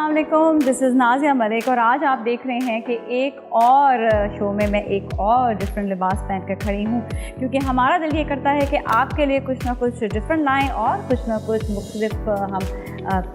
अस्सलाम वालेकुम, this is Nazia Malik और आज आप देख रहे हैं कि एक और शो में मैं एक और डिफरेंट लिबास पहन कर खड़ी हूँ, क्योंकि हमारा दिल ये करता है कि आपके लिए कुछ ना कुछ डिफरेंट लाएँ और कुछ ना कुछ मुख्तलिफ हम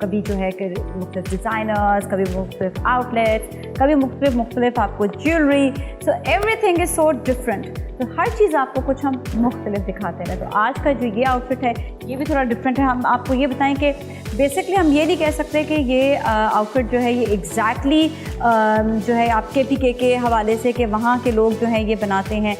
कभी जो है कि मुख्तलिफ डिज़ाइनर्स, कभी मुख्तलिफ आउटलेट्स, कभी मुख्तलिफ आपको jewellery, so everything is so different. तो हर चीज़ आपको कुछ हम मुख्तलिफ दिखाते हैं। तो आज का जो ये आउटफिट है ये भी थोड़ा डिफरेंट है। हम आपको ये बताएं कि बेसिकली हम ये नहीं कह सकते कि ये आउटफिट जो है ये एग्जैक्टली जो है आप KPK के हवाले से कि वहाँ के लोग जो हैं ये बनाते हैं।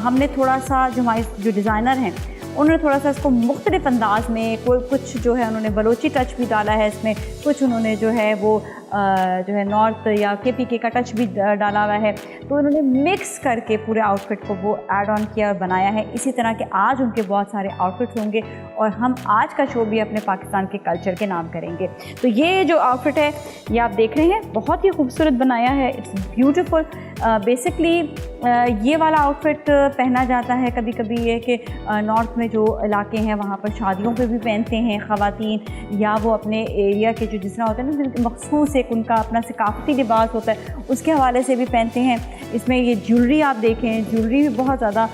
हमने थोड़ा सा जो हमारे जो डिज़ाइनर हैं उन्होंने थोड़ा सा इसको मुख्तलिफ अंदाज में कोई कुछ जो है उन्होंने बलोची टच भी डाला है इसमें, कुछ उन्होंने जो है वो जो है नॉर्थ या KPK का टच भी डाला हुआ है। तो उन्होंने मिक्स करके पूरे आउटफिट को वो ऐड ऑन किया और बनाया है। इसी तरह के आज उनके बहुत सारे आउटफिट्स होंगे और हम आज का शो भी अपने पाकिस्तान के कल्चर के नाम करेंगे। तो ये जो आउटफिट है ये आप देख रहे हैं, बहुत ही खूबसूरत बनाया है, इट्स ब्यूटीफुल। बेसिकली ये वाला आउटफिट पहना जाता है कभी कभी ये कि नॉर्थ में जो इलाके हैं वहाँ पर शादियों पे भी पहनते हैं ख़वातीन, या वो अपने एरिया के जो जिस तरह होता है ना मखसूस एक उनका अपना सकाफती लिबास होता है उसके हवाले से भी पहनते हैं। इसमें ये ज्वेलरी आप देखें, ज्वेलरी भी बहुत ज़्यादा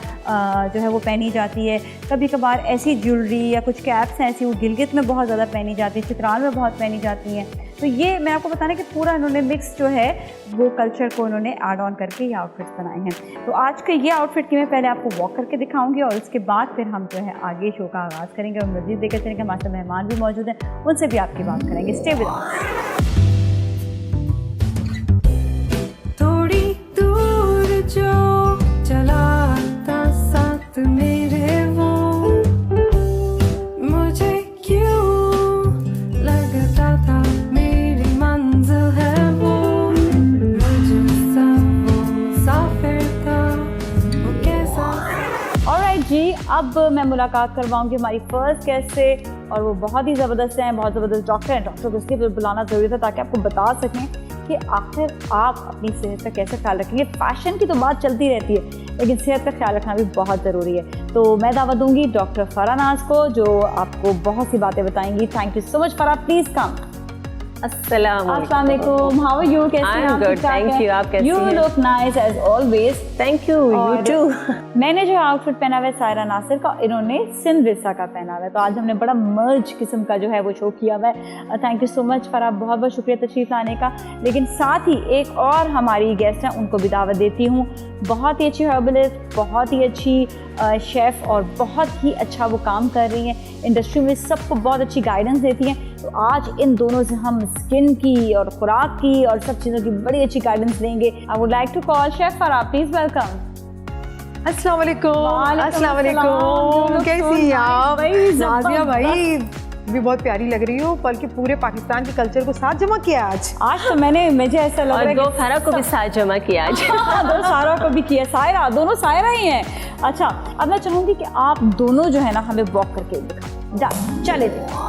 जो है वो पहनी जाती है। कभी कभार ऐसी ज्वेलरी या कुछ कैप्स हैं ऐसी वो गिलगित में बहुत ज़्यादा पहनी जाती है, चित्राल में बहुत पहनी जाती हैं। तो ये मैं आपको बताना कि पूरा इन्होंने मिक्स जो है वो कल्चर को इन्होंने ऐड ऑन करके ये आउटफिट्स बनाए हैं। तो आज के ये आउटफिट की मैं पहले आपको वॉक करके दिखाऊंगी और उसके बाद फिर हम जो है आगे शो का आगाज़ करेंगे और मज़ीद देखते चलेंगे। हमारे साथ मेहमान भी मौजूद हैं, उनसे भी आपकी बात करेंगे। Stay with us. थोड़ी दूर जो चलाता साथ मेरे वो मुझे क्यों लगता था मेरी मंजिल है वो, मुझे सब वो मुसाफिर था वो कैसा। ऑलराइट जी, अब मैं मुलाकात करवाऊंगी हमारी फर्स्ट गेस्ट से और वो बहुत ही ज़बरदस्त हैं, बहुत ज़बरदस्त डॉक्टर हैं। डॉक्टर को इसलिए बुलाना ज़रूरी था ताकि आपको बता सकें कि आखिर आप अपनी सेहत का कैसे ख्याल रखेंगे। फैशन की तो बात चलती रहती है लेकिन सेहत का ख्याल रखना भी बहुत ज़रूरी है। तो मैं दावत दूंगी डॉक्टर फराह नाज को जो आपको बहुत सी बातें बताएंगी। Thank you so much Farah, please come. अस्सलाम वालेकुम, हाउ आर यू? कैसे हैं आप? Good, thank you. आप कैसी हैं? You look nice as always. Thank you, you too. मैंने जो आउटफिट पहना हुआ है सायरा नासिर का, इन्होंने सिंध विरसा का पहना हुआ है। तो आज हमने बड़ा मर्ज किस्म का जो है वो शो किया हुआ है। Thank you so much Farah, बहुत बहुत शुक्रिया तशरीफ़ लाने का। लेकिन साथ ही एक और हमारी गेस्ट हैं, उनको भी दावत देती हूँ। बहुत ही अच्छी हर्बलिस्ट, बहुत ही अच्छी शेफ़ और बहुत ही अच्छा वो काम कर रही हैं इंडस्ट्री में, सबको बहुत अच्छी गाइडेंस देती हैं। तो आज इन दोनों से हम स्किन की और खुराक की और सब चीज़ों की बड़ी अच्छी गाइडेंस लेंगे। I would like to call chef Farah, please welcome. अस्सलाम वालेकुम। अस्सलाम वालेकुम, कैसी हैं आप? नाज़िया भाई भी बहुत प्यारी लग रही हो, बल्कि पूरे पाकिस्तान के कल्चर को साथ जमा किया आज तो मुझे ऐसा लग रहा है दो फराह को भी साथ जमा किया आज। दो सायरा को भी किया, सायरा दोनों सायरा ही हैं। अच्छा, अब मैं चाहूँगी कि आप दोनों जो है ना हमें वॉक करके दिखाएं। चले थे।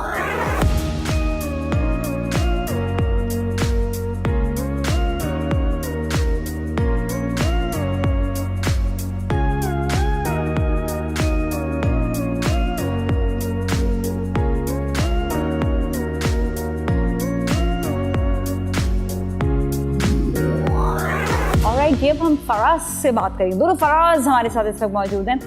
ये अब हम फराज से बात करेंगे। दोनों फराज हमारे साथ इस वक्त मौजूद हैं।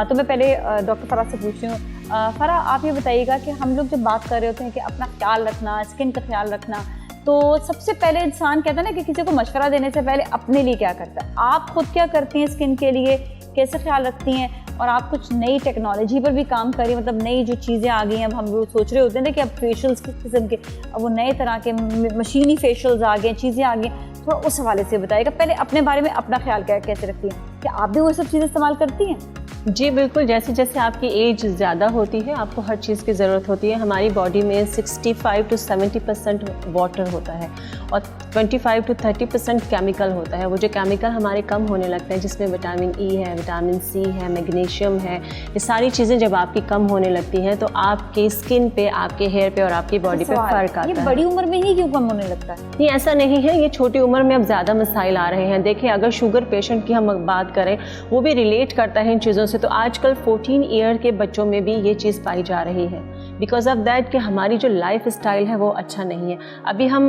तो मैं पहले डॉक्टर फराज से पूछ रही हूँ। फराह, आप ये बताइएगा कि हम लोग जब बात कर रहे होते हैं कि अपना ख्याल रखना, स्किन का ख्याल रखना, तो सबसे पहले इंसान कहता है ना कि किसी को मशवरा देने से पहले अपने लिए क्या करता है। आप खुद क्या करती हैं स्किन के लिए, कैसे ख्याल रखती हैं? और आप कुछ नई टेक्नोलॉजी पर भी काम कर रही हैं, मतलब नई जो चीज़ें आ गई हैं। अब हम लोग सोच रहे होते हैं ना कि अब फेशियल्स किस किस्म के, अब वो नए तरह के मशीनी फेशियल्स आ गए, चीज़ें आ गई। थोड़ा उस हवाले से बताइएगा। पहले अपने बारे में अपना ख्याल कैसे रखती हैं? क्या आप भी वो सब चीज़ें इस्तेमाल करती हैं? जी बिल्कुल, जैसे जैसे आपकी एज ज़्यादा होती है आपको हर चीज़ की ज़रूरत होती है। हमारी बॉडी में 65 to 70% वाटर होता है और 25 to 30% केमिकल होता है। वो जो केमिकल हमारे कम होने लगते हैं, जिसमें विटामिन ई है, विटामिन सी है, मैग्नीशियम है, ये सारी चीज़ें जब आपकी कम होने लगती हैं तो आपके स्किन पे, आपके हेयर पे और आपकी बॉडी पे फ़र्क आता है। ये बड़ी उम्र में ही क्यों कम होने लगता है? नहीं, ऐसा नहीं है, ये छोटी उम्र में अब ज़्यादा मसाइल आ रहे हैं। देखिए, अगर शुगर पेशेंट की हम बात करें, वो भी रिलेट करता है इन चीज़ों से। तो आजकल 14 ईयर के बच्चों में भी ये चीज़ पाई जा रही है। बिकॉज ऑफ दैट कि हमारी जो लाइफ स्टाइल है वो अच्छा नहीं है। अभी हम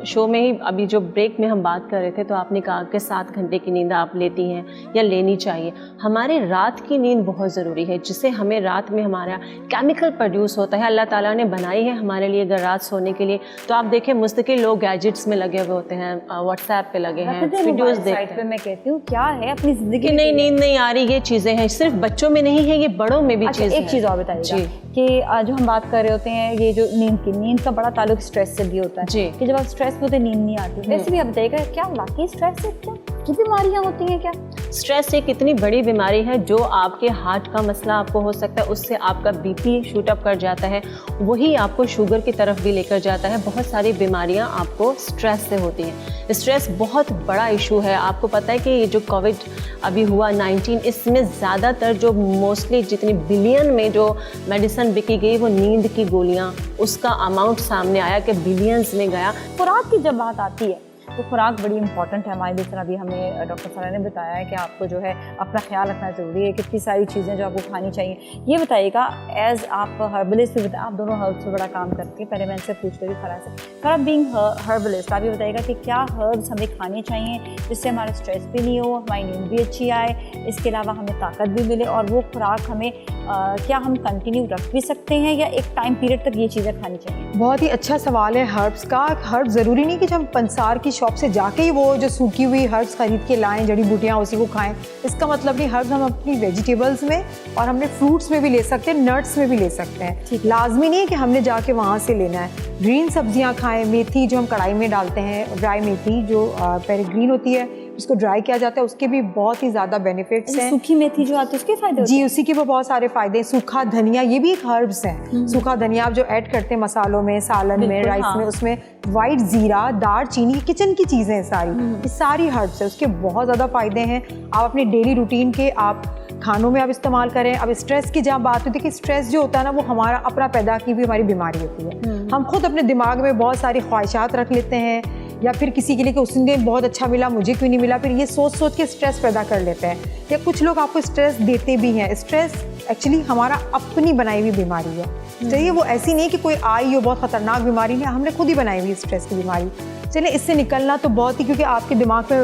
शो में ही अभी जो ब्रेक में हम बात कर रहे थे तो आपने कहा कि 7 घंटे की नींद आप लेती हैं या लेनी चाहिए। हमारे रात की नींद बहुत ज़रूरी है, जिससे हमें रात में हमारा केमिकल प्रोड्यूस होता है। अल्लाह ताला ने बनाई है हमारे लिए अगर रात सोने के लिए। तो आप देखें मुस्तकिल लोग गैजेट्स में लगे हुए होते हैं, व्हाट्सएप पे लगे हैं, वीडियोस देखते हैं। मैं कहती हूँ क्या है अपनी जिंदगी कि नहीं नींद नहीं आ रही, ये चीज़ें हैं, सिर्फ बच्चों में नहीं है, ये बड़ों में भी चीज़ है। एक चीज़ और बताइएगा कि जो हम बात कर रहे होते हैं ये जो नींद का बड़ा ताल्लुक स्ट्रेस से भी होता है जी। कि जब आप स्ट्रेस में होते हैं नींद नहीं आती। वैसे भी आप बताइएगा क्या वाकई स्ट्रेस से क्या बीमारियां होती हैं क्या? स्ट्रेस एक इतनी बड़ी बीमारी है जो आपके हार्ट का मसला आपको हो सकता है, उससे आपका बीपी शूट अप कर जाता है, वही आपको शुगर की तरफ भी लेकर जाता है। बहुत सारी बीमारियां आपको स्ट्रेस से होती हैं। स्ट्रेस बहुत बड़ा इशू है। आपको पता है कि ये जो कोविड अभी हुआ 19, इसमें ज़्यादातर जो मोस्टली जितनी बिलियन में जो मेडिसिन बिकी गई वो नींद की गोलियां, उसका अमाउंट सामने आया कि बिलियंस में गया। खुराक की जब बात आती है तो खुराक बड़ी इंपॉर्टेंट है हमारे लिए। तरह भी हमें डॉक्टर सारा ने बताया है कि आपको जो है अपना ख्याल रखना ज़रूरी है, कितनी सारी चीज़ें जो आपको खानी चाहिए। ये बताइएगा एज आप हर्बलिस्ट भी बताए, आप दोनों हर्ब्स से बड़ा काम करते हैं। पहले मैं इनसे पूछ रही फराज से, फराज बीइंग हर्बलिस्ट आप ये बताइएगा कि क्या हर्ब्स हमें खाने चाहिए जिससे हमारा स्ट्रेस भी नहीं हो, हमारी नींद भी अच्छी आए, इसके अलावा हमें ताकत भी मिले, और वो खुराक हमें क्या हम कंटिन्यू रख भी सकते हैं या एक टाइम पीरियड तक ये चीज़ें खानी चाहिए? बहुत ही अच्छा सवाल है हर्ब्स का। हर्ब ज़रूरी नहीं कि जब हम पंसार की शॉप से जाके ही वो जो सूखी हुई हर्ब्स खरीद के लाएं, जड़ी बूटियाँ उसी को खाएं। इसका मतलब नहीं, हर्ब्स हम अपनी वेजिटेबल्स में और हमने फ्रूट्स में भी ले सकते हैं, नट्स में भी ले सकते हैं। लाजमी नहीं है कि हमने जाके वहाँ से लेना है। ग्रीन सब्जियाँ खाएं, मेथी जो हम कढ़ाई में डालते हैं, ड्राई मेथी जो पहले ग्रीन होती है उसको ड्राई किया जाता है, उसके भी बहुत ही ज़्यादा बेनिफिट्स हैं। सूखी मेथी जो आती है उसके फ़ायदे जी, उसी के वो बहुत सारे फ़ायदे हैं। सूखा धनिया ये भी एक हर्ब्स है। सूखा धनिया आप जो ऐड करते हैं मसालों में, सालन में, राइस में, उसमें वाइट ज़ीरा, दार चीनी, किचन की चीज़ें हैं सारी, ये सारी हर्ब्स है। उसके बहुत ज़्यादा फ़ायदे हैं। आप अपने डेली रूटीन के आप खानों में आप इस्तेमाल करें। अब स्ट्रेस की जहाँ बात होती है कि स्ट्रेस जो होता है ना वो हमारा अपना पैदा की भी हमारी बीमारी होती है। हम खुद अपने दिमाग में बहुत सारी ख्वाहिशात रख लेते हैं, या फिर किसी के लिए कि उसने बहुत अच्छा मिला मुझे क्यों नहीं मिला, फिर ये सोच सोच के स्ट्रेस पैदा कर लेते हैं। या कुछ लोग आपको स्ट्रेस देते भी हैं। स्ट्रेस एक्चुअली हमारा अपनी बनाई हुई बीमारी है। चलिए वो ऐसी नहीं कि कोई आई हो बहुत ख़तरनाक बीमारी नहीं, हमने खुद ही बनाई हुई स्ट्रेस की बीमारी। चलिए इससे निकलना तो बहुत ही, क्योंकि आपके दिमाग पे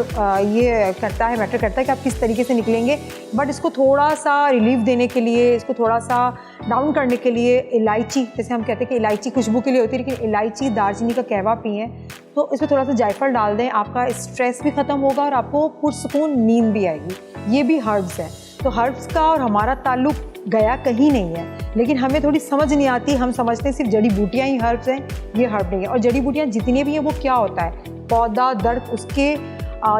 ये करता है, मैटर करता है कि आप किस तरीके से निकलेंगे। बट इसको थोड़ा सा रिलीफ देने के लिए, इसको थोड़ा सा डाउन करने के लिए इलायची, जैसे हम कहते हैं कि इलायची खुशबू के लिए होती है, लेकिन इलायची दालचीनी का कहवा पिएं तो इसमें थोड़ा सा जायफल डाल दें, आपका स्ट्रेस भी ख़त्म होगा और आपको पुरसुकून नींद भी आएगी। ये भी हर्ब्स है। तो हर्ब्स का और हमारा ताल्लुक गया कहीं नहीं है, लेकिन हमें थोड़ी समझ नहीं आती। हम समझते हैं सिर्फ जड़ी बूटियाँ ही हर्ब्स हैं, ये हर्ब नहीं है। और जड़ी बूटियाँ जितनी भी हैं वो क्या होता है, पौधा, दर्द, उसके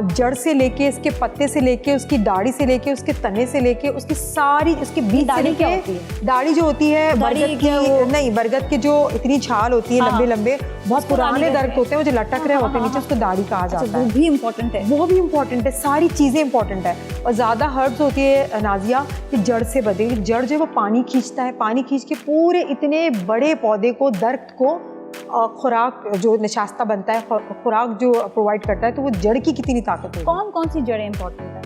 जड़ से लेके, इसके पत्ते से लेके, उसकी दाढ़ी से लेके, उसके तने से लेके, उसकी सारी, उसके बीज से लेके, दाढ़ी जो होती है बरगद की, नहीं बरगद के जो इतनी छाल होती है, लंबे लंबे बहुत पुराने दर्द होते हैं, वो जो लटक रहे होते हैं नीचे, उसको दाढ़ी कहा जाता है। वो भी इम्पोर्टेंट है, वो भी इम्पोर्टेंट है, सारी चीज़ें इंपॉर्टेंट है। और ज़्यादा हर्ब्स होती है नाजिया कि जड़ से बदे, जड़ जो है वो पानी खींचता है, पानी खींच के पूरे इतने बड़े पौधे को, दर्द को खुराक जो निशास्ता बनता है, खुराक जो प्रोवाइड करता है, तो वो जड़ की कितनी ताकत है। कौन कौन सी जड़ें इंपॉर्टेंट है?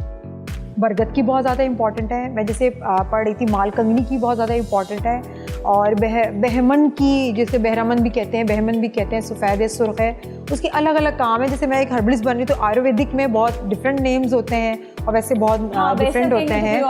बरगद की बहुत ज़्यादा इंपॉर्टेंट है, मैं जैसे पढ़ रही थी, मालकंगनी की बहुत ज़्यादा इंपॉर्टेंट है, और बहमन की, जैसे बहरामन भी कहते हैं, बहमन भी कहते हैं, सफ़ेद सुर्ख है, उसके अलग अलग काम है। जैसे मैं एक हर्बलिस्ट बन रही हूँ तो आयुर्वेदिक में बहुत डिफरेंट नेम्स होते हैं और वैसे बहुत डिफरेंट होते हैं।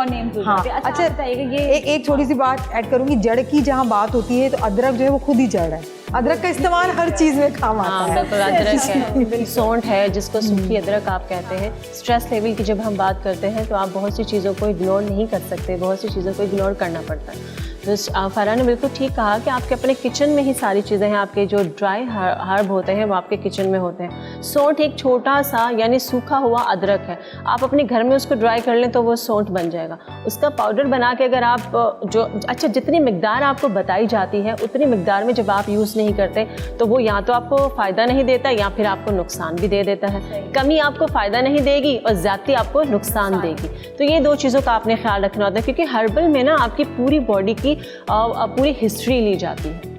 हाँ, अच्छा एक छोटी सी बात ऐड करूँगी, जड़ की जहाँ बात होती है तो अदरक जो है वो खुद ही जड़ है। अदरक का इस्तेमाल हर चीज़ में काम आता है। तो अदरक है, सौंठ है जिसको सूखी अदरक आप कहते हैं। स्ट्रेस लेवल की जब हम बात करते हैं तो आप बहुत सी चीज़ों को इग्नोर नहीं कर सकते, बहुत सी चीज़ों को इग्नोर करना पड़ता है। तो फरहा ने बिल्कुल ठीक कहा कि आपके अपने किचन में ही सारी चीज़ें हैं। आपके जो ड्राई हर्ब होते हैं वो आपके किचन में होते हैं। सौंठ एक छोटा सा यानी सूखा हुआ अदरक है, आप अपने घर में उसको ड्राई कर लें तो वो सौंठ बन जाएगा। उसका पाउडर बना के अगर आप जो अच्छा जितनी मिकदार आपको बताई जाती है उतनी मिकदार में जब आप यूज़ नहीं करते तो वो या तो आपको फ़ायदा नहीं देता या फिर आपको नुकसान भी दे देता है। कमी आपको फ़ायदा नहीं देगी और ज़्यादती आपको नुकसान देगी। तो ये दो चीज़ों का आपने ख्याल रखना होता है, क्योंकि हर्बल में ना आपकी पूरी बॉडी की पूरी हिस्ट्री ली जाती है।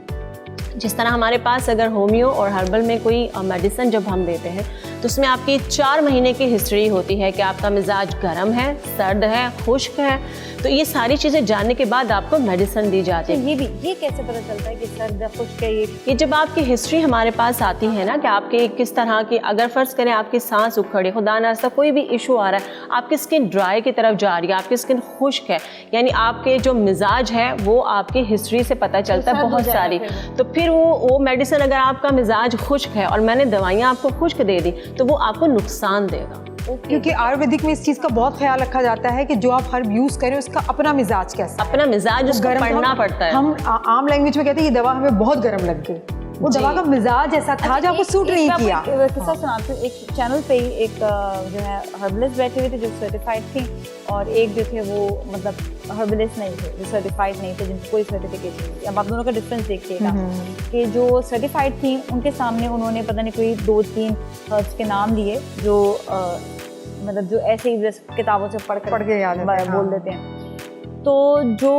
जिस तरह हमारे पास अगर होम्यो और हर्बल में कोई मेडिसिन जब हम देते हैं तो उसमें आपकी 4 महीने की हिस्ट्री होती है कि आपका मिजाज गर्म है, सर्द है, खुश्क है। तो ये सारी चीज़ें जानने के बाद आपको मेडिसिन दी जाती है। ये कैसे पता चलता है कि सर्द खुश्क है? ये जब आपकी हिस्ट्री हमारे पास आती है ना कि आपके किस तरह की, अगर फ़र्ज़ करें आपकी सांस उखड़े, खुदा ना खास्ता कोई भी इशू आ रहा है, आपकी स्किन ड्राई की तरफ जा रही है, आपकी स्किन खुश्क है, यानी आपके जो मिजाज है वो आपकी हिस्ट्री से पता चलता है बहुत सारी। तो फिर वो मेडिसिन, अगर आपका मिजाज खुश्क है और मैंने दवाइयाँ आपको खुश्क दे दी तो वो आपको नुकसान देगा। क्योंकि आयुर्वेदिक में इस चीज़ का बहुत ख्याल रखा जाता है कि जो आप हर्ब यूज़ करें उसका अपना मिजाज कैसा, अपना मिजाज उसको पढ़ना पड़ता है। हम आम लैंग्वेज में कहते हैं ये दवा हमें बहुत गर्म लग गई, वो दवा का मिजाज ऐसा था जो आपको सूट नहीं किया। किस्सा सुनाती हूँ, एक चैनल पे ही एक जो है हर्बलिस्ट बैठे हुए थे जो सर्टिफाइड थी, और एक जो थे वो मतलब हर्बलिस्ट नहीं थे, जो सर्टिफाइड नहीं थे, जिनको कोई सर्टिफिकेशन नहीं थी। अब आप दोनों का डिफरेंस देखिएगा कि जो सर्टिफाइड थी उनके सामने उन्होंने पता नहीं कोई 2-3 हर्ब्स के नाम लिए जो मतलब जो ऐसे ही किताबों से पढ़ के याद बोल देते हैं। तो जो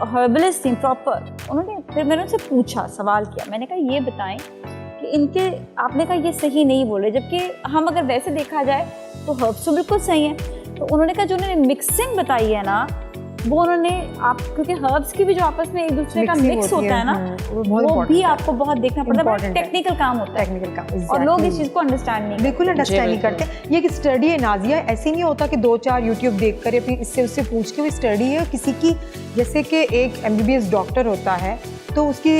हर्बलिस्ट थी प्रॉपर, उन्होंने फिर मैंने उनसे पूछा, सवाल किया, मैंने कहा ये बताएं कि इनके, आपने कहा ये सही नहीं बोले, जबकि हम अगर वैसे देखा जाए तो हर्ब्स तो बिल्कुल सही हैं। तो उन्होंने कहा जो उन्होंने मिक्सिंग बताई है ना, वो उन्होंने आप, क्योंकि हर्ब्स की भी जो आपस में एक दूसरे का मिक्स होता है ना, वो भी आपको बहुत देखना पड़ता है, टेक्निकल काम होता है, टेक्निकल काम, और लोग इस चीज़ को अंडरस्टैंड नहीं, बिल्कुल अंडरस्टैंड नहीं करते। ये एक स्टडी है नाजिया, ऐसे नहीं होता कि 2-4 यूट्यूब देख कर या फिर इससे उससे पूछ के, वो स्टडी है किसी की, जैसे कि एक MBBS डॉक्टर होता है तो उसकी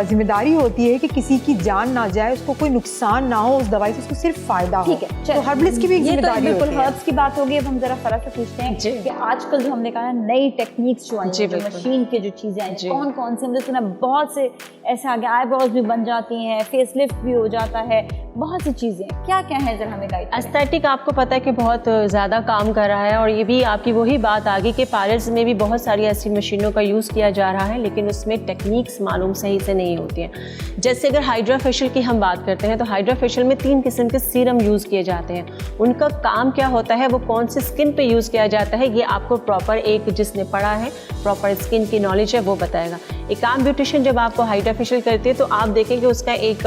जिम्मेदारी होती है कि किसी की जान ना जाए, उसको कोई नुकसान ना हो उस दवाई से, उसको सिर्फ फायदा हो। ठीक है, तो हर्बलिस्ट की भी जिम्मेदारी बिल्कुल होती है। हर्ब्स की बात होगी। अब हम जरा फरा से पूछते हैं कि आजकल जो हमने कहा नई टेक्निक्स जो आई हैं, जो मशीन के जो चीज़ें आई, कौन कौन सी, हमने सुना बहुत से ऐसे आगे आईब्रोज भी बन जाती हैं, फेस लिफ्ट भी हो जाता है, बहुत सी चीज़ें, क्या क्या है, जरा हमें गाइड। एस्थेटिक आपको पता है कि बहुत ज़्यादा काम कर रहा है, और ये भी आपकी वही बात आ गई कि पार्लर्स में भी बहुत सारी ऐसी मशीनों का यूज़ किया जा रहा है, लेकिन उसमें टेक्निक्स मालूम सही से नहीं होती हैं। जैसे अगर हाइड्रा फेशियल की हम बात करते हैं तो हाइड्रा फेशियल में 3 किस्म के सीरम यूज़ किए जाते हैं। उनका काम क्या होता है, वो कौन सी स्किन पे यूज़ किया जाता है, ये आपको प्रॉपर, एक जिसने पढ़ा है, प्रॉपर स्किन की नॉलेज है, वो बताएगा। एक आम ब्यूटिशियन जब आपको हाइड्रा फेशियल करती है तो आप देखेंगे उसका एक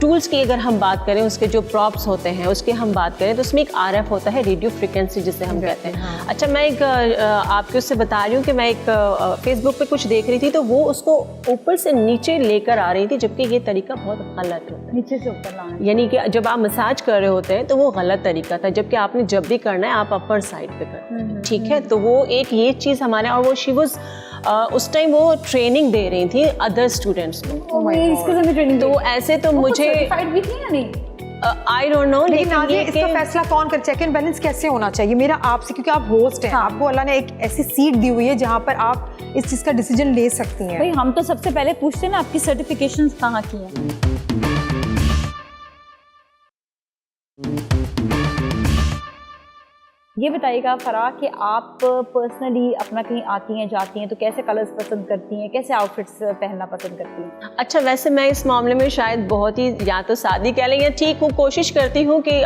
टूल्स की अगर हम बात करें, उसके जो प्रॉप्स होते हैं उसकी हम बात करें तो उसमें एक RF होता है, रेडियो फ्रिक्वेंसी जिसे हम कहते हैं। अच्छा, मैं एक आपके उससे बता रही हूँ कि मैं एक फेसबुक पे कुछ देख रही थी तो वो उसको ऊपर से नीचे लेकर आ रही थी, जबकि ये तरीका बहुत गलत होता है, नीचे से ऊपर लाना, यानी कि जब आप मसाज कर रहे होते हैं तो वो गलत तरीका था, जबकि आपने जब भी करना है आप अपर साइड पे करते हैं, ठीक है। तो वो एक ये चीज़ हमारे, और वो शी वाज उस टाइम वो ट्रेनिंग दे रही थी अदर स्टूडेंट्स को, तो ऐसे तो मुझे भी थी या नहीं, आई डोंट नो, लेकिन नाज़िया इसका फैसला कौन कर, चेक एंड बैलेंस कैसे होना चाहिए, मेरा आपसे, क्योंकि आप होस्ट हैं, आपको अल्लाह ने एक ऐसी सीट दी हुई है जहाँ पर आप इस चीज़ का डिसीजन ले सकती हैं। भाई हम तो सबसे पहले पूछते हैं ना, आपकी सर्टिफिकेशंस कहाँ की हैं? ये बताइएगा फराह कि आप पर्सनली अपना कहीं आती हैं जाती हैं तो कैसे कलर्स पसंद करती हैं, कैसे आउटफिट्स पहनना पसंद करती हैं? अच्छा, वैसे मैं इस मामले में शायद बहुत ही, या तो सादी कह लें या ठीक हूँ, कोशिश करती हूँ कि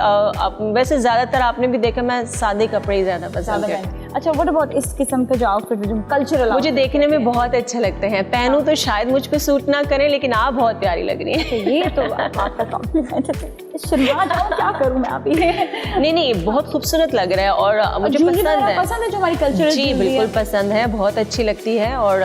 वैसे ज़्यादातर आपने भी देखा मैं सादे कपड़े ही ज़्यादा पसंद करती हूँ। अच्छा, व्हाट अबाउट इस किस्म के जो आउटफिट जो कल्चरल, मुझे देखने में बहुत अच्छे लगते हैं, पहनूं तो शायद मुझ पे सूट ना करें, लेकिन आप बहुत प्यारी लग रही हैं। ये तो आपका कॉम्प्लीमेंट है, शर्मा जाऊं, क्या करूं मैं अभी। नहीं, बहुत खूबसूरत लग रहा है और मुझे पसंद है जो हमारी कल्चरल, जी बिल्कुल पसंद है, बहुत अच्छी लगती है। और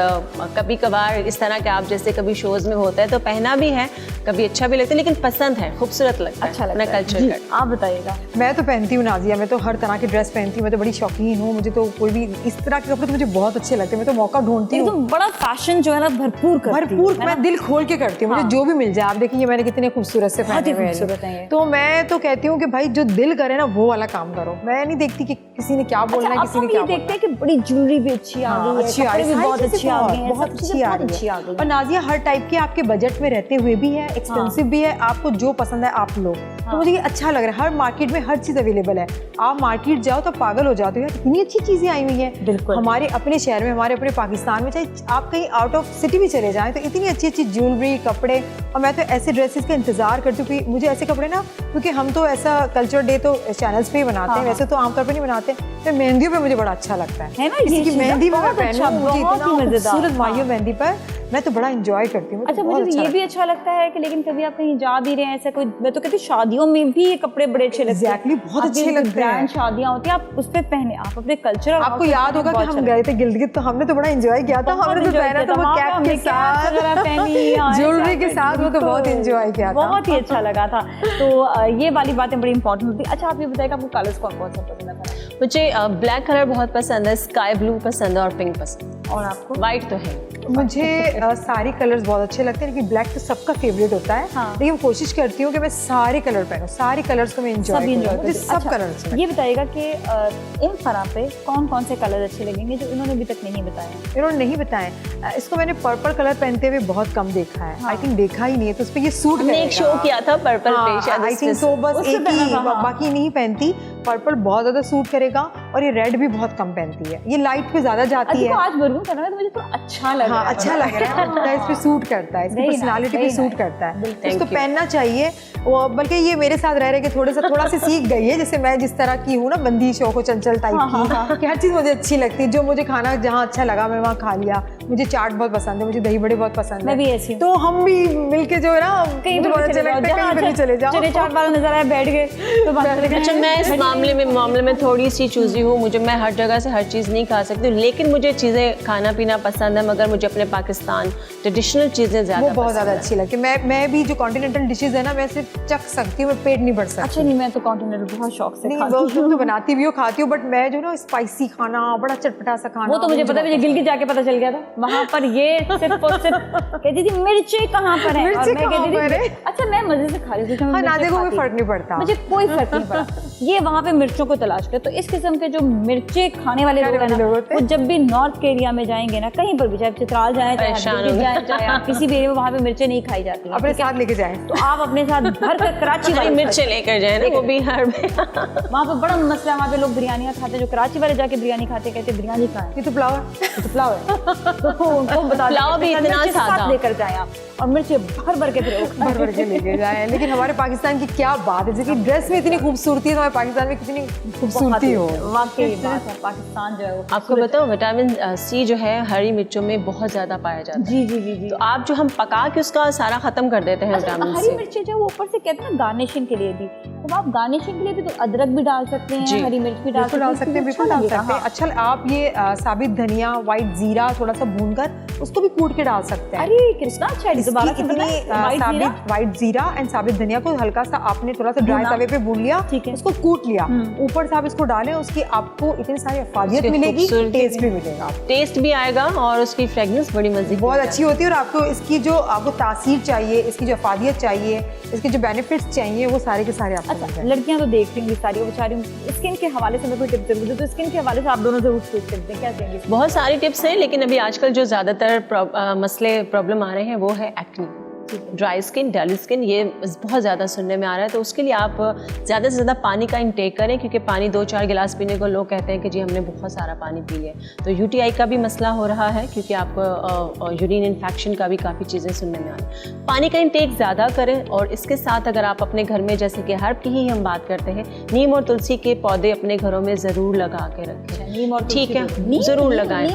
कभी कभार इस तरह के आप जैसे कभी शोज में होता है तो पहना भी है, कभी अच्छा भी लगता है, लेकिन पसंद है, खूबसूरत लगता है, अच्छा लगता है कल्चर का। आप बताइएगा। मैं तो पहनती हूँ नाज़िया, मैं तो हर तरह की ड्रेस पहनती हूँ, मैं तो बड़ी शौकीन हूँ, मुझे तो कोई भी इस तरह के कपड़े तो मुझे बहुत अच्छे लगते हैं, मैं तो मौका ढूंढती हूँ। तो बड़ा फैशन जो है ना भरपूर मैं दिल खोल के करती हूँ, मुझे जो भी मिल जाए। आप देखिए मैंने कितने खूबसूरत से पहने हुए हैं, तो मैं तो कहती हूँ कि भाई जो दिल करे ना वो वाला काम करो। मैं नहीं देखती कि किसी ने क्या बोलना है, किसी ने क्या बोलना है। देखते हैं कि बड़ी ज्वेलरी भी अच्छी आ गई है, अच्छी आ रही है, बहुत अच्छी आ गई है, बहुत अच्छी आ रही है। और नाज़िया हर टाइप के आपके बजट में रहते हुए भी है, एक्सपेंसिव भी है, आपको जो पसंद है आप लो। तो मुझे ये अच्छा लग रहा है, हर मार्केट में हर चीज़ अवेलेबल है। आप मार्केट जाओ तो पागल हो जाते हो, यार इतनी अच्छी चीज़ें आई हुई हैं। बिल्कुल, हमारे अपने शहर में, हमारे अपने पाकिस्तान में, चाहे आप कहीं आउट ऑफ सिटी भी चले जाएं तो इतनी अच्छी अच्छी ज्वेलरी, कपड़े। और मैं तो ऐसे ड्रेसेस का इंतजार करती हूँ कि मुझे ऐसे कपड़े ना, क्योंकि हम तो ऐसा कल्चर डे तो चैनल्स पे ही बनाते हैं, वैसे तो आमतौर पर नहीं बनाते, तो मेहंदियों पे मुझे बड़ा अच्छा लगता है ना, ये मेहंदी में मैं पहनूं, मुझे इतना खूबसूरत खूबसूरत माहियो मेहंदी पर मैं तो बड़ा इंजॉय करती हूँ। अच्छा, मुझे ये भी अच्छा लगता है कि लेकिन कभी आप कहीं जा भी रहे हैं, ऐसा कोई, मैं तो कहती हूँ शादियों में भी ये कपड़े बड़े अच्छे लगते हैं। Exactly, बहुत अच्छे लगते हैं। ग्रैंड शादियां होती हैं, आप उस पे पहने, आप अपने कल्चरल, आपको याद होगा कि हम गए थे गिलगित, तो हमने तो बड़ा एंजॉय किया था। हमने तो पहना था वो कैप के साथ, ज्वेलरी के साथ, वो तो बहुत एंजॉय किया था, बहुत ही अच्छा लगा था। तो ये वाली बातें बड़ी इंपॉर्टेंट होती है। अच्छा, आप ये बताइएगा आपको कलर्स कौन कौन सा पसंद है? मुझे ब्लैक कलर बहुत पसंद है, स्काई ब्लू पसंद है और पिंक पसंद है। और आपको? वाइट तो है। मुझे सारे कलर्स बहुत अच्छे लगते हैं, लेकिन ब्लैक तो सबका फेवरेट होता है। हाँ। लेकिन कोशिश करती हूँ कि मैं सारे कलर पहनूं, सारे कलर्स को मैं एंजॉय करूं। मुझे सब कलर अच्छे लगते हैं। ये बताइएगा कि इन फराह पे कौन कौन से कलर अच्छे लगेंगे जो इन्होंने अभी तक नहीं बताए? इन्होंने नहीं बताए। इसको मैंने पर्पल कलर पहनते हुए बहुत कम देखा है। आई थिंक देखा ही नहीं है, तो उस पर ये सूट हमने एक शो किया था पर्पल पे शायद, आई थिंक तो बस उससे एक पहना ही, था, हाँ। बाकी नहीं पहनती। पर्पल बहुत ज्यादा सूट करेगा, और ये रेड भी बहुत कम पहनती है, ये लाइट पे ज्यादा जाती है। आज मरून करना है तो मुझे थोड़ा अच्छा लग रहा है। हाँ, अच्छा लग रहा है, इस पे सूट करता है, इसकी पर्सनालिटी पे सूट करता है, इसको पहनना चाहिए। वो बल्कि ये मेरे साथ रह रहे कि थोड़ा सा सीख गई है, जैसे मैं जिस तरह की हूँ ना, बंदिश हो, चंचल टाइप की, कि हर चीज़ मुझे अच्छी लगती है। जो मुझे खाना जहाँ अच्छा लगा मैं वहाँ खा लिया। मुझे चाट बहुत पसंद है, मुझे दही बड़े बहुत पसंद है। मैं भी ऐसी हूँ। तो हम भी मिलके जो है ना, कहीं पर भी चले जाओ, चले चाट वाला नजर आया, बैठ गए तो बात करेंगे। अच्छा, मैं इस मामले में थोड़ी सी चूजी हूँ। मुझे, मैं हर जगह से हर चीज़ नहीं खा सकती, लेकिन मुझे चीज़ें खाना पीना पसंद है, मगर मुझे अपने पाकिस्तान ट्रेडिशनल चीज़ें ज़्यादा, वो बहुत ज़्यादा अच्छी लगती है। मैं भी जो कॉन्टिनेंटल डिशेज है ना, मैं सिर्फ चख सकती हूँ, मैं पेट नहीं भर सकती। अच्छा, नहीं, मैं तो कॉन्टिनेंटल बहुत शौक से नहीं, खाती वो हूँ। तो बनाती भी हो, खाती हूँ, बट मैं जो ना स्पाइसी खाना, बड़ा चटपटा सा खाना, वो तो मुझे पता है, मुझे गिलगित जाके पता चल गया था। वहाँ पर ये सिर्फ और सिर्फ कहती थी मिर्ची कहाँ पर है, और मैं कहती थी अच्छा मैं मजे से खा रही थी। हाँ, नाज़िया को कोई फर्क नहीं पड़ता, मुझे कोई फर्क नहीं पड़ा। ये वहाँ पे मिर्चों को तलाश कर, तो इस किस्म के जो मिर्चे खाने वाले लोग हैं ना, वो जब भी नॉर्थ के एरिया में जाएंगे ना, कहीं पर भी, चाहे चित्राल जाए, चाहे आप किसी भी एरिया में, वहाँ पे मिर्चें नहीं खाई जाती हैं। अपने साथ लेके जाएं, तो आप अपने साथ भर कर कराची वाली मिर्चें लेकर जाए ना, वो भी हर वहाँ पे बड़ा मसला है। वहाँ पे लोग बिरयानियाँ खाते हैं, जो कराची वाले जाके बिरयानी खाते, कहते बिरयानी कहाँ है, ये तो पुलाव है, ये तो पुलाव है। तो उनको बता पुलाव भी इतना सादा लेकर जाएं आप, और मिर्चें भर के फिर भर के लेके जाएं। लेकिन हमारे पाकिस्तान की क्या बात है, जैसे ड्रेस में इतनी खूबसूरती है, तो हमारे पाकिस्तान में कितनी खूबसूरती हो। वाकई बात है, पाकिस्तान जो है वो आपको बताओ, विटामिन सी जो है हरी मिर्चों में बहुत ज़्यादा पाया जाता है। जी जी जी जी। तो आप जो हम पका के उसका सारा खत्म कर देते हैं विटामिन हरी सी। मिर्चें जो वो ऊपर से कहते हैं गार्निशिंग के लिए भी, तो आप गार्निशिंग के लिए भी तो अदरक भी डाल सकते हैं, हरी मिर्च भी डाल सकते हैं, बिल्कुल डाल सकते हैं। अच्छा, आप ये साबित धनिया, व्हाइट जीरा थोड़ा सा भूनकर उसको भी कूट के डाल सकते हैं। अरे कितना अच्छा है, दोबारा से व्हाइट जीरा एंड साबित धनिया को हल्का सा आपने थोड़ा सा ड्राई तवे पे भून लिया, उसको कूट लिया, ऊपर से आप इसको डालें, उसकी आपको इतनी सारी अफादियत मिलेगी, टेस्ट भी मिलेगा, टेस्ट भी आएगा, और उसकी फ्रेगनेंस बड़ी मजे बहुत अच्छी होती है। और आपको इसकी जो आपको तासीर चाहिए, इसकी जो अफादियत चाहिए, इसके जो बेनिफिट्स चाहिए, वो सारे के सारे आपको मिल जाएंगे। लड़कियां तो देख रही सारी, वो बेचारी स्किन के हवाले से मैं कोई टिप्स देंगे, तो स्किन के हवाले से आप दोनों जरूर टिप्स दें, क्या देंगे? बहुत सारी टिप्स हैं, लेकिन अभी आजकल जो ज़्यादातर मसले प्रॉब्लम आ रहे हैं वो है acne, dry skin, dull skin, ये बहुत ज़्यादा सुनने में आ रहा है। तो उसके लिए आप ज़्यादा से ज़्यादा पानी का इंटेक करें, क्योंकि पानी 2-4 गिलास पीने को लोग कहते हैं कि जी हमने बहुत सारा पानी पी लिया। तो यूटीआई का भी मसला हो रहा है, क्योंकि आपको यूरिन इन्फेक्शन का भी काफ़ी चीज़ें सुनने में आ रही हैं। पानी का इंटेक ज़्यादा करें, और इसके साथ अगर आप अपने घर में, जैसे कि हर्ब की ही हम बात करते हैं, नीम और तुलसी के पौधे अपने घरों में ज़रूर लगा के रखें। ठीक है, ज़रूर लगाएं।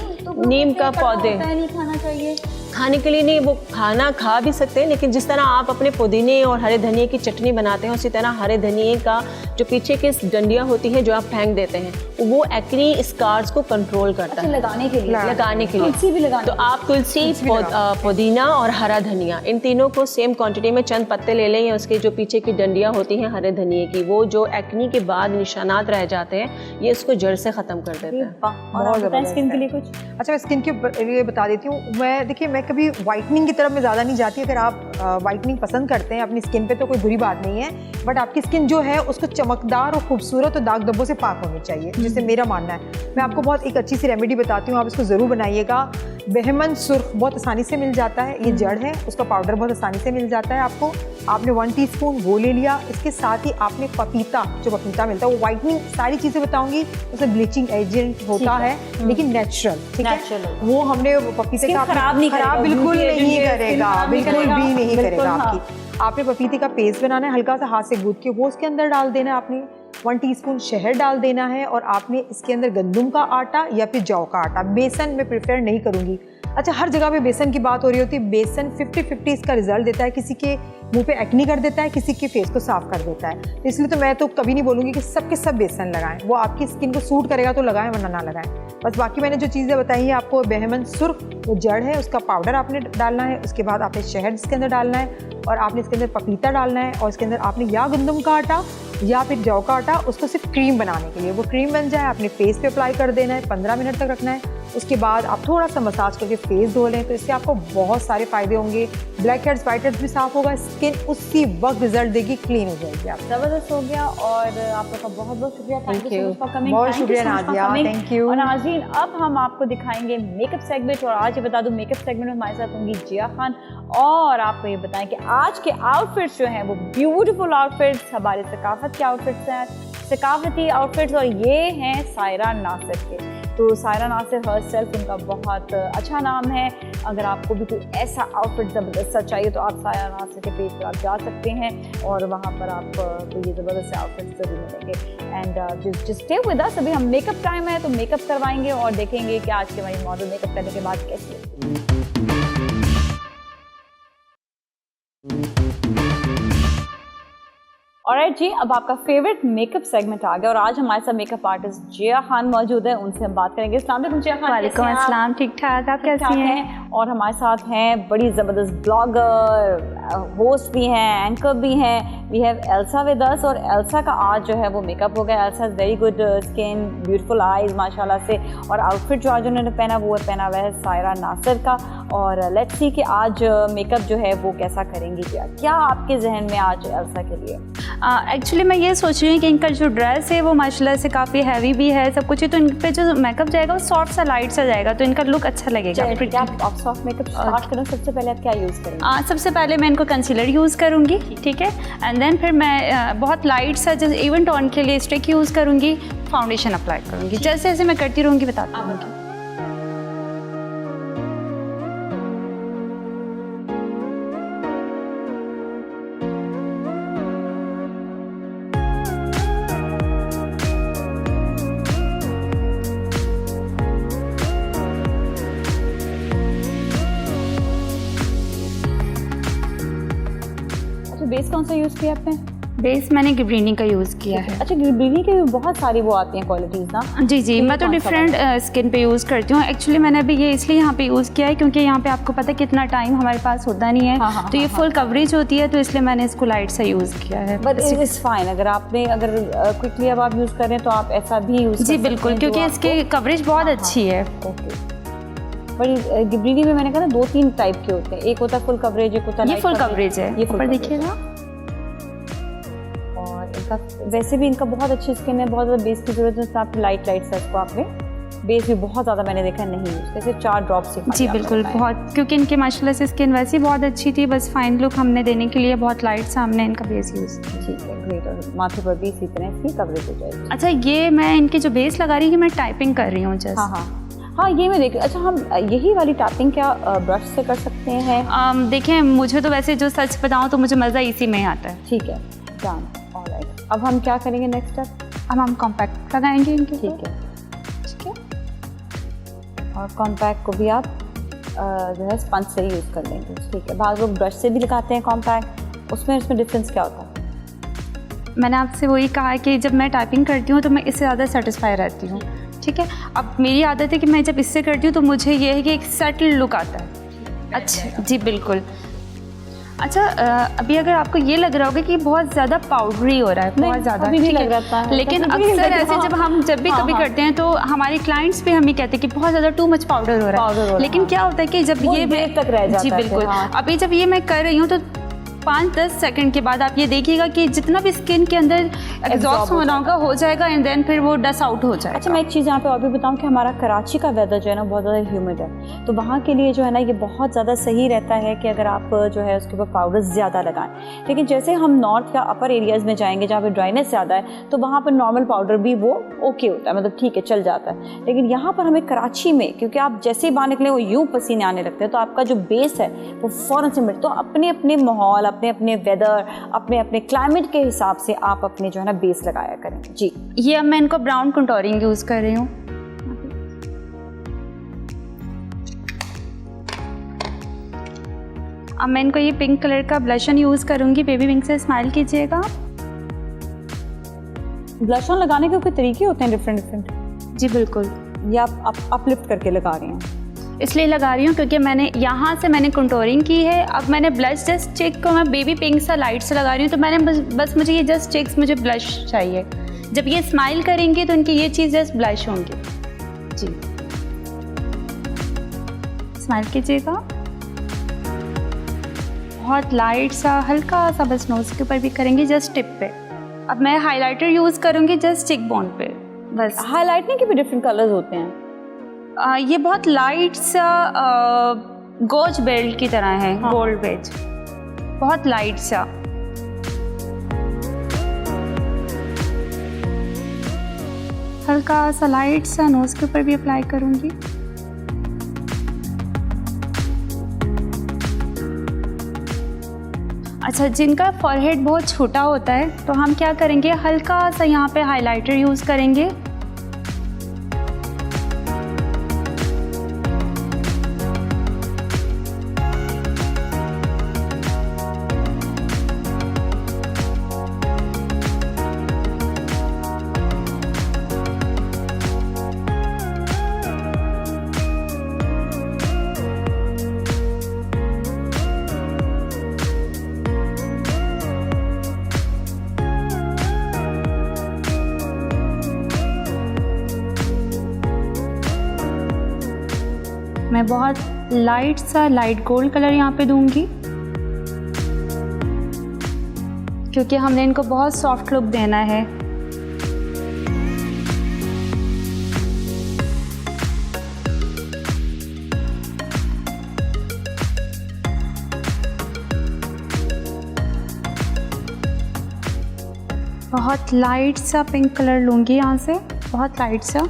नीम का पौधे नहीं खाना चाहिए, खाने के लिए नहीं, वो खाना खा भी सकते हैं, लेकिन जिस तरह आप अपने पुदीने और हरे धनिए की चटनी बनाते हैं, उसी तरह हरे धनिए का जो पीछे की डंडियाँ होती हैं जो आप फेंक देते हैं, वो एक्नी स्कार्स को कंट्रोल करता है। लगाने के लिए तुलसी भी लगाने, तो आप तुलसी, पुदीना और हरा धनिया, इन तीनों को सेम क्वांटिटी में चंद पत्ते ले लें, या उसके जो पीछे की डंडियाँ होती हैं हरे धनिए की, वो जो एक्नी के बाद निशानात रह जाते हैं, ये इसको जड़ से ख़त्म कर देता है। और स्किन के लिए कुछ? अच्छा, मैं स्किन के लिए बता देती हूँ। मैं देखिए, मैं कभी वाइटनिंग की तरफ में ज़्यादा नहीं जाती। अगर आप वाइटनिंग पसंद करते हैं अपनी स्किन पे तो कोई बुरी बात नहीं है, बट आपकी स्किन जो है उसको चमकदार और खूबसूरत और दाग धब्बों से पाक होनी चाहिए, जैसे मेरा मानना है। मैं आपको बहुत एक अच्छी सी रेमेडी बताती हूँ, आप इसको ज़रूर बनाइएगा। बेहमन सुर्ख बहुत आसानी से मिल जाता है, ये जड़ है, उसका पाउडर बहुत आसानी से मिल जाता है आपको। आपने 1 टीस्पून वो ले लिया। इसके साथ ही आपने पपीता, जो पपीता मिलता है, वो वाइटनिंग सारी चीज़ें बताऊंगी, उसमें ब्लीचिंग एजेंट होता है, लेकिन नेचुरल, ठीक है। वो हमने पपीते का खराब बिल्कुल नहीं करेगा, बिल्कुल भी नहीं करेगा आपकी। आपने पपीते का पेस्ट बनाना है, हल्का सा हाथ से गूंथ के वो उसके अंदर डाल देना है। आपने 1 टीस्पून शहद डाल देना है, और आपने इसके अंदर गंदम का आटा या फिर जौ का आटा, बेसन मैं प्रेफर नहीं करूँगी। अच्छा, हर जगह पे बेसन की बात हो रही होती है। बेसन 50-50 इसका रिजल्ट देता है, किसी के मुंह पे एक्नी कर देता है, किसी के फेस को साफ कर देता है। इसलिए तो मैं तो कभी नहीं बोलूँगी कि सब के सब बेसन लगाएं, वो आपकी स्किन को सूट करेगा तो लगाएं वरना ना लगाएं। बस बाकी मैंने जो चीज़ें बताई हैं आपको, बेहमन सुर्ख वो जड़ है, उसका पाउडर आपने डालना है, उसके बाद आपने शहद इसके अंदर डालना है, और आपने इसके अंदर पपीता डालना है, और इसके अंदर आपने या गंदम का आटा या फिर जौ का आटा, उसको सिर्फ क्रीम बनाने के लिए, वो क्रीम बन जाए आपने फेस पे अप्लाई कर देना है, 15 मिनट तक रखना है। उसके बाद आप थोड़ा सा मसाज करके फेस धो लें, तो इससे आपको बहुत सारे फायदे होंगे। ब्लैक हेड्स वाइट हेड्स भी साफ होगा, स्किन उसी वक्त रिजल्ट देगी, क्लीन हो जाएगी आप। ज़बरदस्त हो गया, और आप लोग का बहुत बहुत शुक्रिया। Thank you for coming. बहुत शुक्रिया नाज़िया, थैंक यू। और नाज़रीन, अब हम आपको दिखाएंगे मेकअप सेगमेंट, और आज ये बता दूं मेकअप सेगमेंट में हमारे साथ होंगी जिया खान, और आपको ये बताएं कि आज के आउटफिट्स जो हैं वो ब्यूटीफुल आउटफिट्स, हमारे सकाफत के आउटफिट्स हैं, सकाफती आउटफिट्स, और ये हैं सायरा नासिर के। तो सायरा नासिर हर सेल्फ उनका बहुत अच्छा नाम है। अगर आपको भी कोई ऐसा आउटफिट ज़बरदस्त सा चाहिए तो आप सायरा नासिर के पेज पर आप जा सकते हैं, और वहाँ पर आपको ये ज़बरदस्त से आउटफिट ज़रूर मिलेंगे। And just stay with us. अभी हम मेकअप टाइम है तो मेकअप करवाएंगे और देखेंगे कि आज के वही मॉडल मेकअप करने के बाद कैसी है। ऑलराइट जी, अब आपका फेवरेट मेकअप सेगमेंट आ गया, और आज हमारे साथ मेकअप आर्टिस्ट जिया खान मौजूद है, उनसे हम बात करेंगे। अस्सलाम वालेकुम जिया खान। वालेकुम अस्सलाम, ठीक ठाक, आप कैसी हैं? और हमारे साथ हैं बड़ी ज़बरदस्त ब्लॉगर, होस्ट भी हैं, एंकर भी हैं। We have Elsa with us, और एल्सा का आज जो है वो मेकअप हो गया। Elsa has very good skin, beautiful eyes माशाल्लाह से, और आउटफिट जो आज उन्होंने पहना वो पहना हुआ है सायरा नासिर का। और लेट्स सी कि आज मेकअप जो है वो कैसा करेंगी जिया। क्या आपके जहन में आज एल्सा के लिए? एक्चुअली मैं ये सोच रही हूँ कि इनका जो ड्रेस है वो माशाल्लाह से काफ़ी हैवी भी है, सब कुछ है, तो इन पे जो मेकअप जाएगा वो सॉफ्ट सा लाइट सा जाएगा, तो इनका लुक अच्छा लगेगा। आप सॉफ्ट मेकअप स्टार्ट करें, सबसे पहले आप क्या यूज़ करेंगे? सबसे पहले मैं इनको कंसीलर यूज़ करूँगी, ठीक है, एंड देन फिर मैं बहुत लाइट सा जैसे इवन टोन के लिए स्टिक यूज़ करूँगी, फाउंडेशन अप्लाई करूँगी, जैसे जैसे मैं करती रहूँगी बताती रहूँगी। बेस कौन सा यूज़ किया आपने? बेस मैंने गिब्रिनी का यूज़ किया है। अच्छा, गिब्रिनी के भी बहुत सारी वो आती हैं क्वालिटीज़ ना? जी जी, मैं तो डिफरेंट स्किन पे यूज़ करती हूँ। एक्चुअली मैंने अभी ये इसलिए यहाँ पे यूज़ किया है क्योंकि यहाँ पे आपको पता है कितना टाइम हमारे पास होता नहीं है। तो ये फुल कवरेज होती है, तो इसलिए मैंने इसको लाइट सा यूज़ किया है। बट इट इज़ फाइन, अगर क्विकली अब आप यूज़ कर रहे हैं तो आप ऐसा भी यूज़ जी बिल्कुल, क्योंकि इसकी कवरेज बहुत अच्छी है। ओके, बड़ी गिब्रिनी में मैंने कहा ना 2-3 टाइप के होते हैं, एक होता है फुल कवरेज, एक होता है ये फुल कवरेज है। ये ऊपर देखिएगा, और इनका वैसे भी इनका बहुत अच्छी स्किन है, बहुत ज़्यादा बेस की ज़रूरत है, तो आप लाइट सा इसको आपने बेस भी बहुत ज़्यादा मैंने देखा नहीं यूज़ करते, 4 ड्रॉप्स से। जी बिल्कुल, बहुत, क्योंकि इनके माशाल्लाह से स्किन वैसे ही बहुत अच्छी थी, बस फाइन लुक हमने देने के लिए बहुत लाइट सा हमने इनका बेस यूज़ किया। ठीक है, ग्रेट। और माथे पर भी इसी तरह इसकी कवरेज हो जाएगी। अच्छा, ये मैं इनकी जो बेस लगा रही हूँ, मैं टाइपिंग कर रही हूँ जस्ट। हाँ, ये मैं देख। अच्छा, हम यही वाली टैपिंग क्या ब्रश से कर सकते हैं? देखें, मुझे तो वैसे जो सच बताऊँ तो मुझे मज़ा इसी में आता है। ठीक है, डन, ऑलराइट। अब हम क्या करेंगे नेक्स्ट स्टेप? अब हम कॉम्पैक्ट लगाएंगे इनके। ठीक है, और कॉम्पैक्ट को भी आप जो है स्पंज से ही यूज़ कर लेंगे। ठीक है, बाद लोग ब्रश से भी लगाते हैं कॉम्पैक्ट, उसमें डिफरेंस क्या होता है? मैंने आपसे वही कहा कि जब मैं टाइपिंग करती हूँ तो मैं इससे ज़्यादा सेटिस्फाई रहती हूँ, ठीक है। अब मेरी आदत है कि मैं जब इससे करती हूँ तो मुझे ये है कि एक सेटल लुक आता है। अच्छा जी बिल्कुल। अच्छा, अभी अगर आपको ये लग रहा होगा कि बहुत ज़्यादा पाउडरी हो रहा है, बहुत ज़्यादा, नहीं लग रहा है, लेकिन अक्सर ऐसे जब भी कभी करते हैं तो हमारे क्लाइंट्स भी हमें कहते हैं कि बहुत ज़्यादा टू मच पाउडर हो रहा है। लेकिन क्या होता है कि जब ये तक रह जाता है। जी बिल्कुल, अभी जब ये मैं कर रही हूँ तो 5-10 सेकंड के बाद आप ये देखिएगा कि जितना भी स्किन के अंदर एग्जॉस्ट होना होगा हो जाएगा, एंड देन फिर वो डस्ट आउट हो जाएगा। अच्छा, मैं एक चीज़ यहाँ पे और भी बताऊँ कि हमारा कराची का वेदर जो है ना बहुत ज़्यादा ह्यूमिड है, तो वहाँ के लिए जो है ना ये बहुत ज़्यादा सही रहता है कि अगर आप जो है उसके ऊपर पाउडर ज़्यादा लगाएं। लेकिन जैसे हम नॉर्थ या अपर एरियाज़ में जाएंगे जहाँ पे ड्राइनेस ज़्यादा है, तो वहाँ पर नॉर्मल पाउडर भी वो ओके होता है, मतलब ठीक है, चल जाता है। लेकिन यहाँ पर हमें कराची में, क्योंकि आप जैसे ही बाहर निकले वो यूँ पसीने आने लगते हैं, तो आपका जो बेस है वो फ़ौरन से मिट, तो अपने अपने माहौल, अपने अपने वेदर, अपने अपने क्लाइमेट के हिसाब से आप अपने जो है ना बेस लगाया करें। जी, ये अब मैं इनको ब्राउन कंटूरिंग यूज़ कर रही हूँ। अब मैं इनको ये पिंक कलर का ब्लशन यूज़ करूँगी। बेबी पिंक से स्माइल कीजिएगा। ब्लश ऑन लगाने के कोई तरीके होते हैं डिफरेंट? जी बिल्कुल, ये आप अपलिफ्ट करके लगा रहे हैं? इसलिए लगा रही हूँ क्योंकि मैंने यहाँ से मैंने कंटूरिंग की है। अब मैंने ब्लश जस्ट चिक को मैं बेबी पिंक सा लाइट से लगा रही हूँ, तो मैंने बस मुझे ये जस्ट चिक्स मुझे ब्लश चाहिए। जब ये स्माइल करेंगे तो इनकी ये चीज़ जस्ट ब्लश होंगी। जी, स्माइल कीजिएगा। बहुत लाइट सा हल्का सा बस नोज़ के ऊपर भी करेंगे, जस्ट टिप पे। अब मैं हाइलाइटर यूज़ करूँगी जस्ट चिक बोन पे बस। हाईलाइटनिंग के भी डिफरेंट कलर्स होते हैं? ये बहुत लाइट सा गोज बेल्ट की तरह है। हाँ। गोल्ड बेज, बहुत लाइट सा। हल्का सा लाइट सा नोज़ के ऊपर भी अप्लाई करूँगी। अच्छा, जिनका फॉरहेड बहुत छोटा होता है तो हम क्या करेंगे, हल्का सा यहाँ पे हाइलाइटर यूज़ करेंगे। मैं बहुत लाइट सा लाइट गोल्ड कलर यहाँ पे दूंगी क्योंकि हमने इनको बहुत सॉफ्ट लुक देना है। बहुत लाइट सा पिंक कलर लूंगी यहाँ से, बहुत लाइट सा।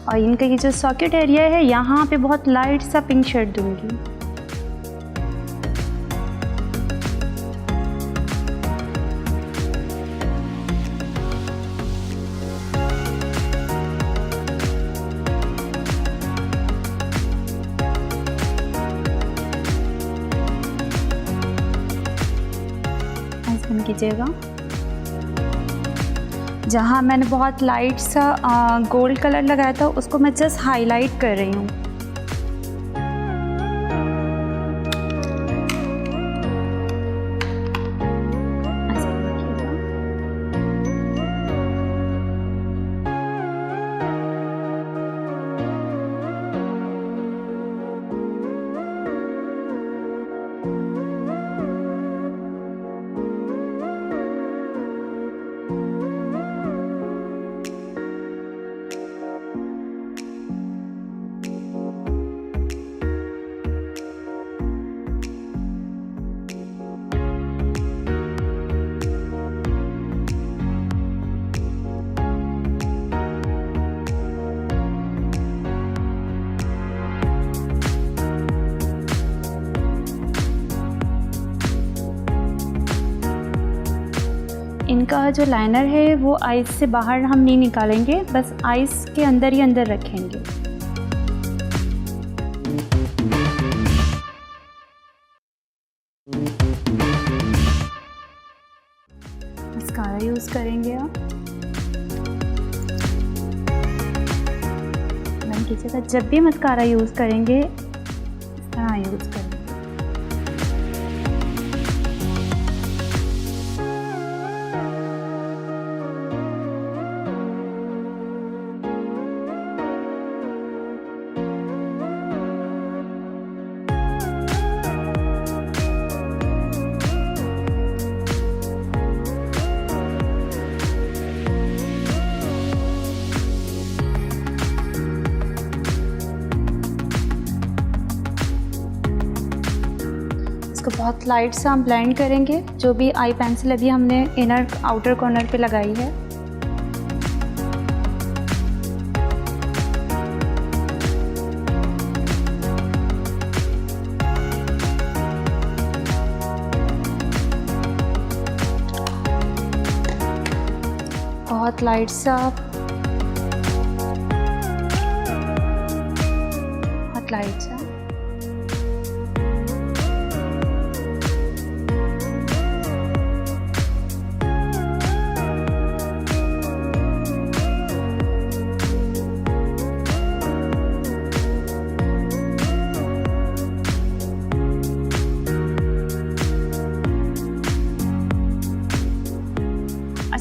और इनका ये जो सॉकेट एरिया है यहाँ पे बहुत लाइट सा पिंक शेड दूंगी। ऐसे बंद कीजिएगा। जहाँ मैंने बहुत लाइट सा गोल्ड कलर लगाया था उसको मैं जस्ट हाईलाइट कर रही हूँ। इनका जो लाइनर है वो आइज से बाहर हम नहीं निकालेंगे, बस आइज के अंदर ही अंदर रखेंगे। मस्कारा यूज करेंगे आप। ध्यान कीजिएगा, जब भी मस्कारा यूज करेंगे इस तरह यूज करेंगे। इसको बहुत लाइट से हम ब्लेंड करेंगे। जो भी आई पेंसिल अभी हमने इनर आउटर कॉर्नर पे लगाई है, बहुत लाइट सा, बहुत लाइट सा।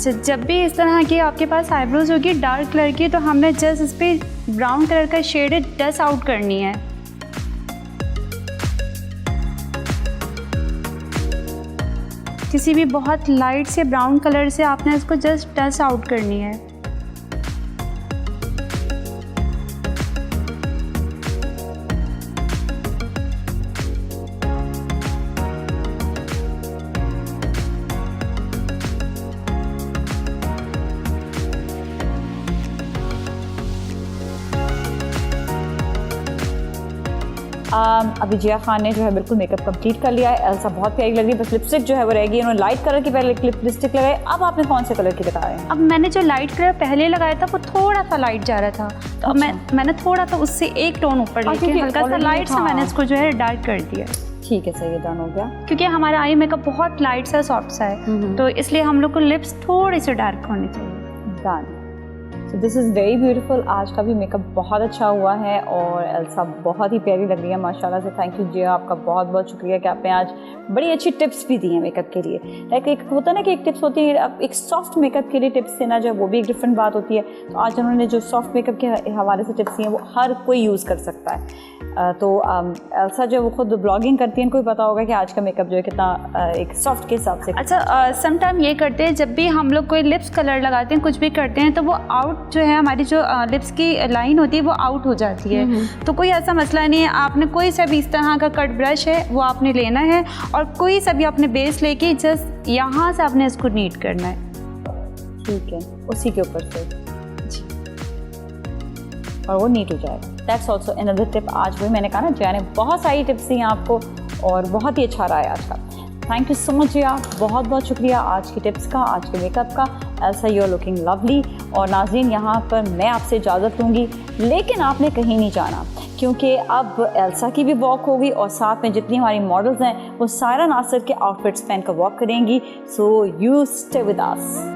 अच्छा, जब भी इस तरह की आपके पास आईब्रोज होगी डार्क कलर की, तो हमने जस्ट इस पर ब्राउन कलर का शेडेड डस्ट आउट करनी है। किसी भी बहुत लाइट से ब्राउन कलर से आपने इसको जस्ट डस्ट आउट करनी है। अभी जिया खान ने जो है बिल्कुल मेकअप कंप्लीट कर लिया है। एल्सा बहुत प्यारी लग रही है, बस लिपस्टिक जो है वो रहेगी। उन्होंने लाइट कलर की पहले लिपस्टिक लगाई, अब आपने कौन से कलर की लगा रहे हैं? अब मैंने जो लाइट कलर पहले लगाया था वो थोड़ा सा लाइट जा रहा था, तो अब मैंने थोड़ा सा उससे एक टोन ऊपर लेके हल्का सा लाइट से मैंने इसको जो है डार्क कर दिया। ठीक है, सही है, डन हो गया। क्योंकि हमारा आई मेकअप बहुत लाइट सा सॉफ्ट सा है, तो इसलिए हम लोग को लिप्स थोड़ी सी डार्क होनी चाहिए। Done. So this is very beautiful. आज का भी मेकअप बहुत अच्छा हुआ है और एल्सा बहुत ही प्यारी लग रही है माशाल्लाह से। थैंक यू जिया, आपका बहुत बहुत शुक्रिया कि आपने आज बड़ी अच्छी टिप्स भी दी हैं मेकअप के लिए। लाइक एक होता है ना कि एक टिप्स होती है, अब एक सॉफ्ट मेकअप के लिए टिप्स देना जो है वो भी एक डिफरेंट बात होती है। तो आज उन्होंने जो सॉफ्ट मेकअप के हवाले से टिप्स दी हैं वो हर कोई यूज़ कर सकता है। तो एल्सा जो वो खुद ब्लॉगिंग करती है, इनको भी पता होगा कि आज का मेकअप जो है कितना एक सॉफ्ट के हिसाब से। अच्छा, सम टाइम ये करते हैं जब भी हम लोग कोई लिप्स कलर लगाते हैं, कुछ भी करते हैं, तो वो आउट जो है हमारी जो लिप्स की लाइन होती है वो आउट हो जाती है। तो कोई ऐसा मसला नहीं है, आपने कोई सा भी इस तरह का कट ब्रश है वो आपने लेना है और कोई सा भी आपने बेस लेके जस्ट यहाँ से आपने इसको नीट करना है। ठीक है, उसी के ऊपर से और वो नीट हो जाएगा। That's also another tip. आज वही मैंने कहा ना, जया ने बहुत सारी टिप्स दी हैं आपको और बहुत ही अच्छा रहा है आज का। Thank you so much Jaya, बहुत बहुत शुक्रिया आज की टिप्स का, आज के मेकअप का। Elsa you are looking lovely. और नाज़रीन, यहाँ पर मैं आपसे इजाज़त लूँगी, लेकिन आपने कहीं नहीं जाना, क्योंकि अब एल्सा की भी वॉक होगी और साथ में जितनी हमारी मॉडल्स हैं वो सायरा नासिर के आउटफिट्स पहन कर वॉक करेंगी। So you stay with us.